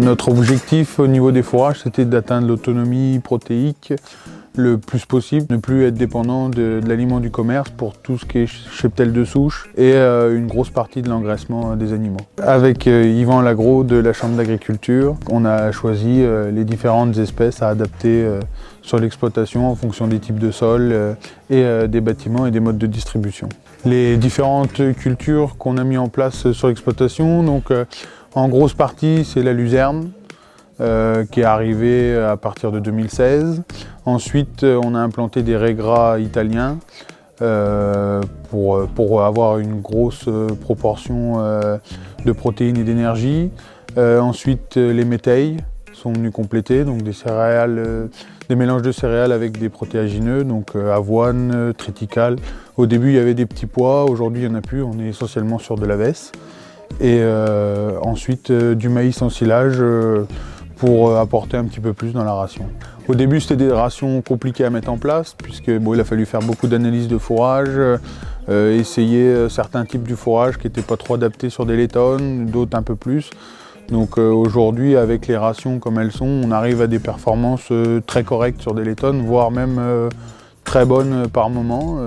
Notre objectif au niveau des fourrages, c'était d'atteindre l'autonomie protéique le plus possible, ne plus être dépendant de l'aliment du commerce pour tout ce qui est cheptel de souche et une grosse partie de l'engraissement des animaux. Avec Yvan Lagros de la Chambre d'agriculture, on a choisi les différentes espèces à adapter sur l'exploitation en fonction des types de sol et des bâtiments et des modes de distribution. Les différentes cultures qu'on a mis en place sur l'exploitation, donc en grosse partie c'est la luzerne, qui est arrivé à partir de 2016. Ensuite, on a implanté des raies gras italiens pour avoir une grosse proportion de protéines et d'énergie. Ensuite, les métailles sont venus compléter, donc des céréales, des mélanges de céréales avec des protéagineux, donc avoine, triticale. Au début, il y avait des petits pois, aujourd'hui, il n'y en a plus, on est essentiellement sur de la vesse. Et ensuite, du maïs en silage, pour apporter un petit peu plus dans la ration. Au début, c'était des rations compliquées à mettre en place, puisque bon, il a fallu faire beaucoup d'analyses de fourrage, essayer certains types du fourrage qui n'étaient pas trop adaptés sur des laitonnes, d'autres un peu plus. Donc aujourd'hui, avec les rations comme elles sont, on arrive à des performances très correctes sur des laitonnes, voire même très bonnes par moment.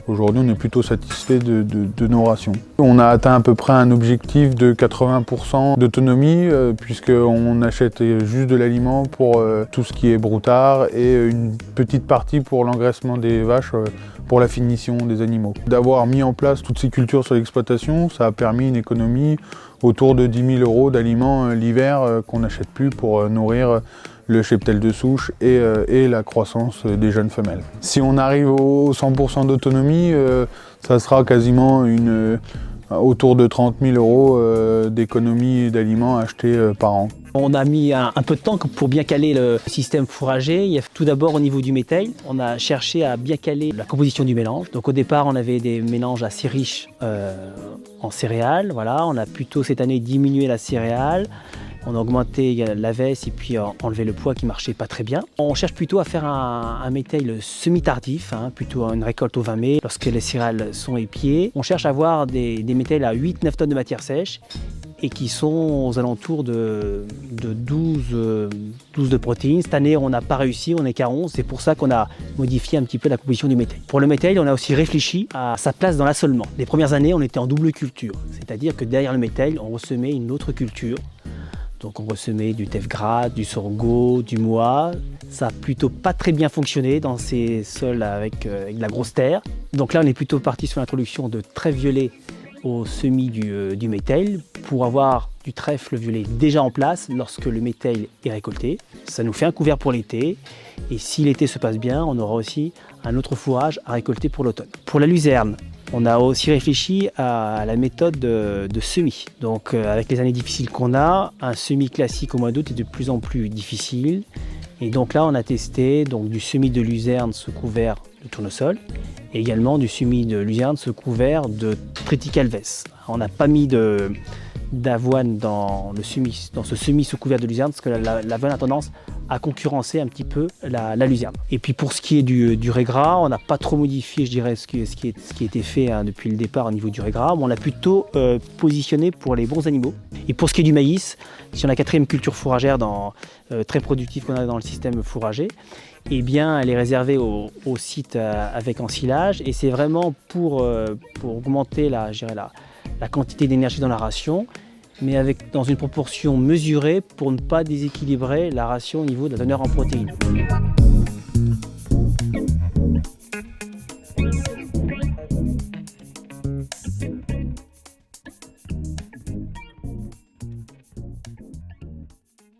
Aujourd'hui, on est plutôt satisfait de nos rations. On a atteint à peu près un objectif de 80% d'autonomie, puisqu'on achète juste de l'aliment pour tout ce qui est broutard et une petite partie pour l'engraissement des vaches pour la finition des animaux. D'avoir mis en place toutes ces cultures sur l'exploitation, ça a permis une économie autour de 10 000 € d'aliments l'hiver qu'on n'achète plus pour nourrir le cheptel de souche et la croissance des jeunes femelles. Si on arrive au 100% d'autonomie, ça sera quasiment autour de 30 000 € d'économie d'aliments achetés par an. On a mis un peu de temps pour bien caler le système fourrager. Il y a tout d'abord au niveau du métail, on a cherché à bien caler la composition du mélange. Donc au départ, on avait des mélanges assez riches en céréales. Voilà. On a plutôt cette année diminué la céréale. On a augmenté la veste et puis enlevé le poids qui marchait pas très bien. On cherche plutôt à faire un métail semi-tardif, plutôt une récolte au 20 mai, lorsque les céréales sont épiées. On cherche à avoir des métails à 8-9 tonnes de matière sèche et qui sont aux alentours de 12 de protéines. Cette année, on n'a pas réussi, on n'est qu'à 11. C'est pour ça qu'on a modifié un petit peu la composition du métail. Pour le métail, on a aussi réfléchi à sa place dans l'assolement. Les premières années, on était en double culture, c'est-à-dire que derrière le métail, on ressemait une autre culture. Donc on ressemait du teff gras, du sorgho, du mois. Ça n'a plutôt pas très bien fonctionné dans ces sols avec de la grosse terre. Donc là on est plutôt parti sur l'introduction de trèfle violet au semis du métail pour avoir du trèfle violet déjà en place lorsque le métail est récolté. Ça nous fait un couvert pour l'été et si l'été se passe bien, on aura aussi un autre fourrage à récolter pour l'automne. Pour la luzerne, on a aussi réfléchi à la méthode de semis. Donc avec les années difficiles qu'on a, un semis classique au mois d'août est de plus en plus difficile. Et donc là, on a testé du semis de luzerne sous couvert de tournesol et également du semis de luzerne sous couvert de triticale-vesse. On n'a pas mis d'avoine dans ce semis sous couvert de luzerne parce que l'avoine a tendance à concurrencer un petit peu la luzerne. Et puis pour ce qui est du raies gras, on n'a pas trop modifié, je dirais, ce qui a été fait depuis le départ au niveau du raies gras, mais on l'a plutôt positionné pour les bons animaux. Et pour ce qui est du maïs, si on a la 4e culture fourragère très productive qu'on a dans le système fourrager, eh bien, elle est réservée au site avec ensilage et c'est vraiment pour augmenter la quantité d'énergie dans la ration, mais dans une proportion mesurée pour ne pas déséquilibrer la ration au niveau de la teneur en protéines.